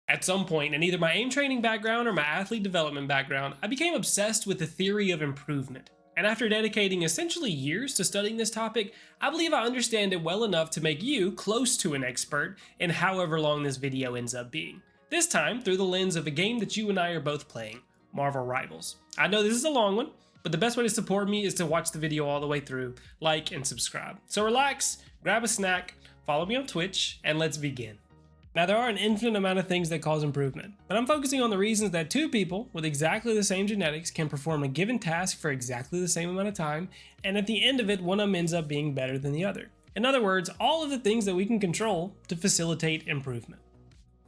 At some point, in either my aim training background or my athlete development background, I became obsessed with the theory of improvement. And after dedicating essentially years to studying this topic, I believe I understand it well enough to make you close to an expert in however long this video ends up being. This time through the lens of a game that you and I are both playing, Marvel Rivals. I know this is a long one, but the best way to support me is to watch the video all the way through, like and subscribe. So relax, grab a snack, follow me on Twitch, and let's begin. Now, there are an infinite amount of things that cause improvement, but I'm focusing on the reasons that two people with exactly the same genetics can perform a given task for exactly the same amount of time, and at the end of it, one of them ends up being better than the other. In other words, all of the things that we can control to facilitate improvement.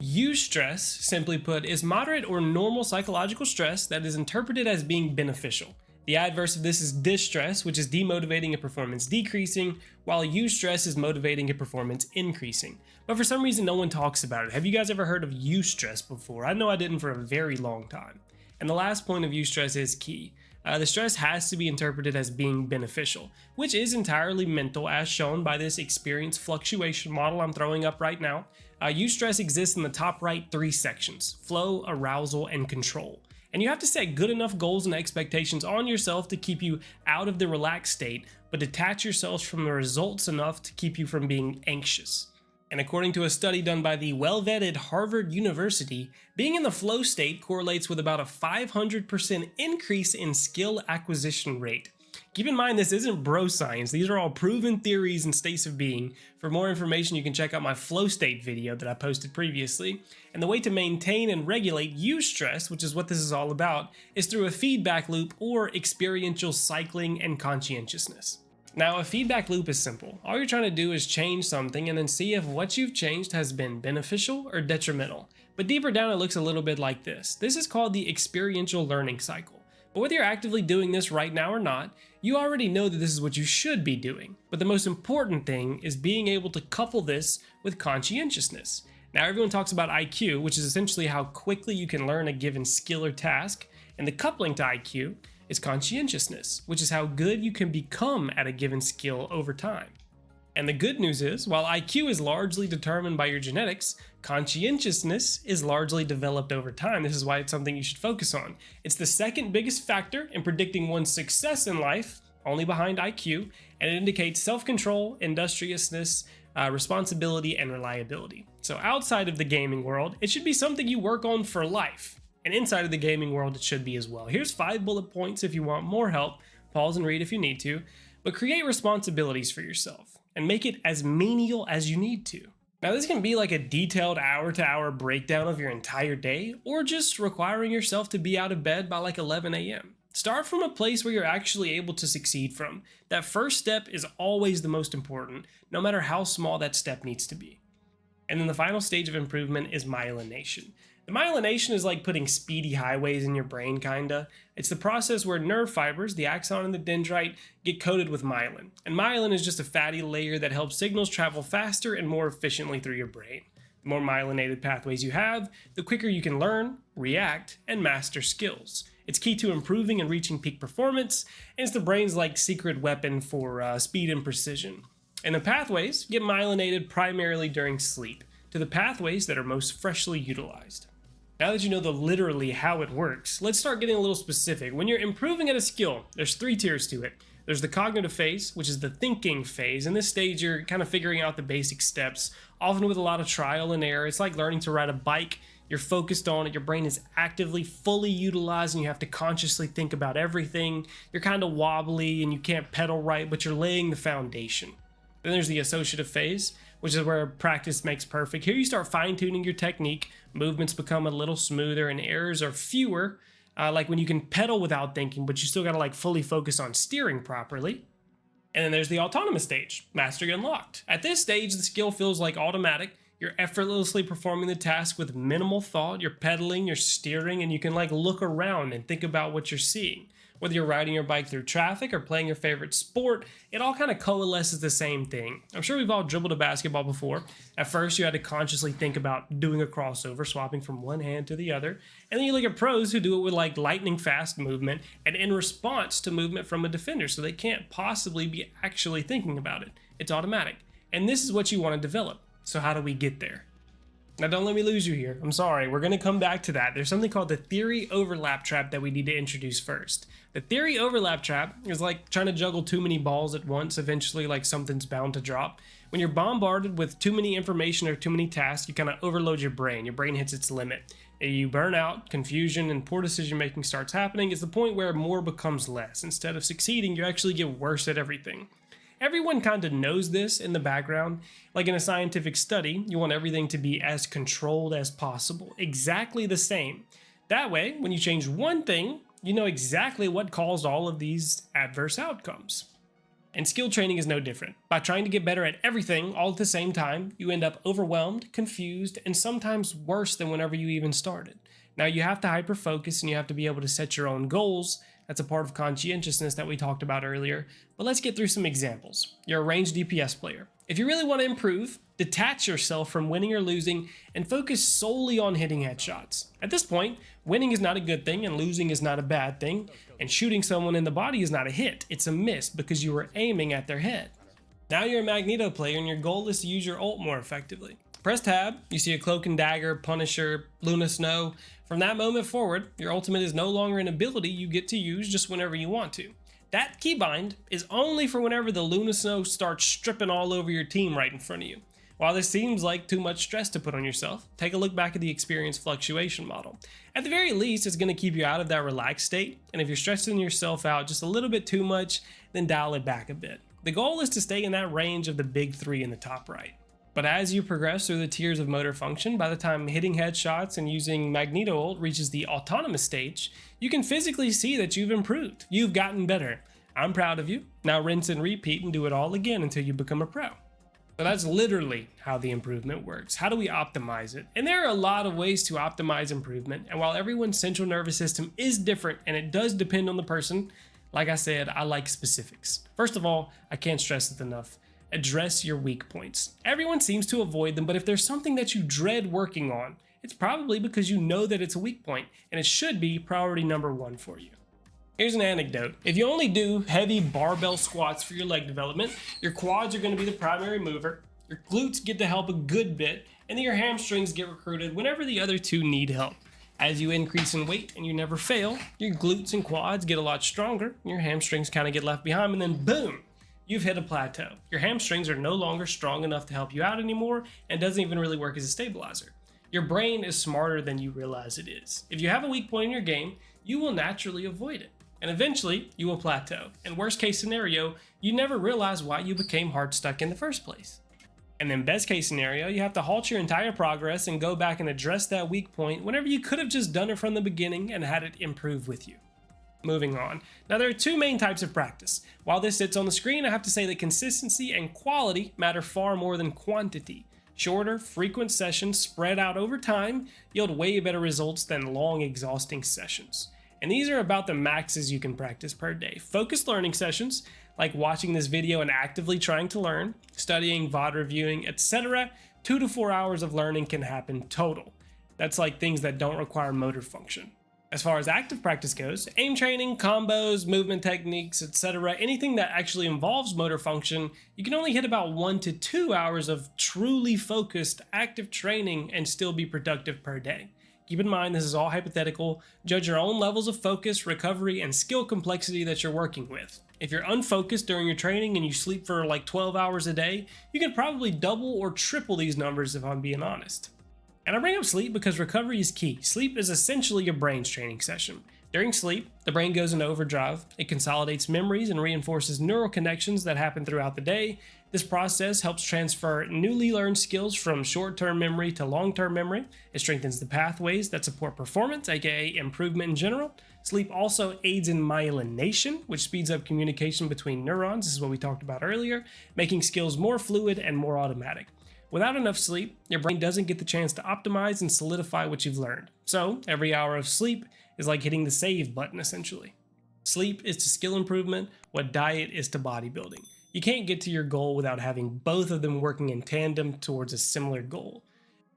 Eustress, simply put, is moderate or normal psychological stress that is interpreted as being beneficial. The adverse of this is distress, which is demotivating and performance decreasing, while eustress is motivating and performance increasing. But for some reason, no one talks about it. Have you guys ever heard of eustress before? I know I didn't for a very long time. And the last point of eustress is key. The stress has to be interpreted as being beneficial, which is entirely mental, as shown by this experience fluctuation model I'm throwing up right now. Eustress exists in the top right three sections: flow, arousal, and control. And you have to set good enough goals and expectations on yourself to keep you out of the relaxed state, but detach yourselves from the results enough to keep you from being anxious. And according to a study done by the well-vetted Harvard University, being in the flow state correlates with about a 500% increase in skill acquisition rate. Keep in mind, this isn't bro science. These are all proven theories and states of being. For more information, you can check out my flow state video that I posted previously. And the way to maintain and regulate eustress, which is what this is all about, is through a feedback loop or experiential cycling and conscientiousness. Now, a feedback loop is simple. All you're trying to do is change something and then see if what you've changed has been beneficial or detrimental. But deeper down, it looks a little bit like this. This is called the experiential learning cycle. But whether you're actively doing this right now or not, you already know that this is what you should be doing. But the most important thing is being able to couple this with conscientiousness. Now, everyone talks about IQ, which is essentially how quickly you can learn a given skill or task, and the coupling to IQ is conscientiousness, which is how good you can become at a given skill over time. And the good news is, while IQ is largely determined by your genetics, conscientiousness is largely developed over time. This is why it's something you should focus on. It's the second biggest factor in predicting one's success in life, only behind IQ, and it indicates self-control, industriousness, responsibility, and reliability. So outside of the gaming world, it should be something you work on for life. And inside of the gaming world, it should be as well. Here's 5 bullet points if you want more help. Pause and read if you need to. But create responsibilities for yourself and make it as menial as you need to. Now, this can be like a detailed hour-to-hour breakdown of your entire day, or just requiring yourself to be out of bed by like 11 a.m. Start from a place where you're actually able to succeed from. That first step is always the most important, no matter how small that step needs to be. And then the final stage of improvement is myelination. The myelination is like putting speedy highways in your brain, kinda. It's the process where nerve fibers, the axon and the dendrite, get coated with myelin. And myelin is just a fatty layer that helps signals travel faster and more efficiently through your brain. The more myelinated pathways you have, the quicker you can learn, react, and master skills. It's key to improving and reaching peak performance, and it's the brain's like secret weapon for speed and precision. And the pathways get myelinated primarily during sleep, to the pathways that are most freshly utilized. Now that you know literally how it works, let's start getting a little specific. When you're improving at a skill, there's 3 tiers to it. There's the cognitive phase, which is the thinking phase. In this stage, you're kind of figuring out the basic steps, often with a lot of trial and error. It's like learning to ride a bike. You're focused on it, your brain is actively fully utilized, and you have to consciously think about everything. You're kind of wobbly and you can't pedal right, but you're laying the foundation. Then there's the associative phase, which is where practice makes perfect. Here you start fine-tuning your technique, movements become a little smoother, and errors are fewer, like when you can pedal without thinking, but you still gotta like fully focus on steering properly. And then there's the autonomous stage, mastery unlocked. At this stage, the skill feels like automatic. You're effortlessly performing the task with minimal thought. You're pedaling, you're steering, and you can like look around and think about what you're seeing. Whether you're riding your bike through traffic or playing your favorite sport, it all kind of coalesces the same thing. I'm sure we've all dribbled a basketball before. At first, you had to consciously think about doing a crossover, swapping from one hand to the other. And then you look at pros who do it with like lightning fast movement and in response to movement from a defender, so they can't possibly be actually thinking about it. It's automatic. And this is what you want to develop. So how do we get there? Now don't let me lose you here. I'm sorry, we're gonna come back to that. There's something called the theory overlap trap that we need to introduce first. The theory overlap trap is like trying to juggle too many balls at once. Eventually, like, something's bound to drop. When you're bombarded with too many information or too many tasks, you kind of overload your brain. Your brain hits its limit. You burn out, confusion, and poor decision making starts happening. It's the point where more becomes less. Instead of succeeding, you actually get worse at everything. Everyone kind of knows this in the background. Like in a scientific study, you want everything to be as controlled as possible, exactly the same. That way, when you change one thing, you know exactly what caused all of these adverse outcomes. And skill training is no different. By trying to get better at everything all at the same time, you end up overwhelmed, confused, and sometimes worse than whenever you even started. Now you have to hyper-focus and you have to be able to set your own goals. That's a part of conscientiousness that we talked about earlier. But let's get through some examples. You're a ranged DPS player. If you really want to improve, detach yourself from winning or losing and focus solely on hitting headshots. At this point, winning is not a good thing and losing is not a bad thing, and shooting someone in the body is not a hit, it's a miss because you were aiming at their head. Now you're a Magneto player and your goal is to use your ult more effectively. Press tab, you see a Cloak and Dagger, Punisher, Luna Snow. From that moment forward, your ultimate is no longer an ability you get to use just whenever you want to. That keybind is only for whenever the Luna Snow starts stripping all over your team right in front of you. While this seems like too much stress to put on yourself, take a look back at the experience fluctuation model. At the very least, it's going to keep you out of that relaxed state, and if you're stressing yourself out just a little bit too much, then dial it back a bit. The goal is to stay in that range of the big three in the top right. But as you progress through the tiers of motor function, by the time hitting headshots and using Magneto ult reaches the autonomous stage, you can physically see that you've improved. You've gotten better. I'm proud of you. Now rinse and repeat and do it all again until you become a pro. So that's literally how the improvement works. How do we optimize it? And there are a lot of ways to optimize improvement. And while everyone's central nervous system is different and it does depend on the person, like I said, I like specifics. First of all, I can't stress it enough. Address your weak points. Everyone seems to avoid them, but if there's something that you dread working on, it's probably because you know that it's a weak point, and it should be priority number one for you. Here's an anecdote. If you only do heavy barbell squats for your leg development, your quads are going to be the primary mover, your glutes get to help a good bit, and then your hamstrings get recruited whenever the other two need help. As you increase in weight and you never fail, your glutes and quads get a lot stronger, your hamstrings kind of get left behind, and then boom! You've hit a plateau. Your hamstrings are no longer strong enough to help you out anymore and doesn't even really work as a stabilizer. Your brain is smarter than you realize it is. If you have a weak point in your game, you will naturally avoid it. And eventually, you will plateau. And worst case scenario, you never realize why you became hard stuck in the first place. And then best case scenario, you have to halt your entire progress and go back and address that weak point whenever you could have just done it from the beginning and had it improve with you. Moving on. Now there are two main types of practice. While this sits on the screen, I have to say that consistency and quality matter far more than quantity. Shorter, frequent sessions spread out over time yield way better results than long, exhausting sessions. And these are about the maxes you can practice per day. Focused learning sessions, like watching this video and actively trying to learn, studying, VOD reviewing, etc. 2 to 4 hours of learning can happen total. That's like things that don't require motor function. As far as active practice goes, aim training, combos, movement techniques, etc., anything that actually involves motor function, you can only hit about 1 to 2 hours of truly focused active training and still be productive per day. Keep in mind this is all hypothetical. Judge your own levels of focus, recovery, and skill complexity that you're working with. If you're unfocused during your training and you sleep for like 12 hours a day, you can probably double or triple these numbers if I'm being honest. And I bring up sleep because recovery is key. Sleep is essentially your brain's training session. During sleep, the brain goes into overdrive. It consolidates memories and reinforces neural connections that happen throughout the day. This process helps transfer newly learned skills from short-term memory to long-term memory. It strengthens the pathways that support performance, aka improvement in general. Sleep also aids in myelination, which speeds up communication between neurons. This is what we talked about earlier, making skills more fluid and more automatic. Without enough sleep, your brain doesn't get the chance to optimize and solidify what you've learned. So every hour of sleep is like hitting the save button, essentially. Sleep is to skill improvement what diet is to bodybuilding. You can't get to your goal without having both of them working in tandem towards a similar goal.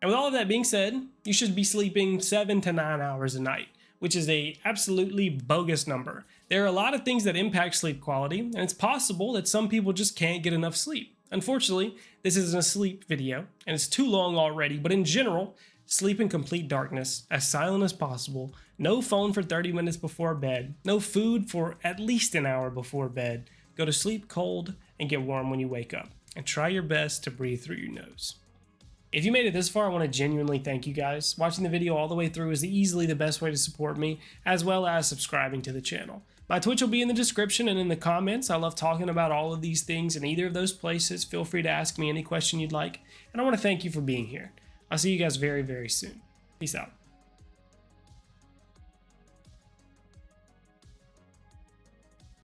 And with all of that being said, you should be sleeping 7 to 9 hours a night, which is a absolutely bogus number. There are a lot of things that impact sleep quality, and it's possible that some people just can't get enough sleep. Unfortunately, this isn't a sleep video, and it's too long already, but in general, sleep in complete darkness, as silent as possible, no phone for 30 minutes before bed, no food for at least an hour before bed, go to sleep cold, and get warm when you wake up, and try your best to breathe through your nose. If you made it this far, I want to genuinely thank you guys. Watching the video all the way through is easily the best way to support me, as well as subscribing to the channel. My Twitch will be in the description and in the comments. I love talking about all of these things in either of those places. Feel free to ask me any question you'd like. And I want to thank you for being here. I'll see you guys very, very soon. Peace out.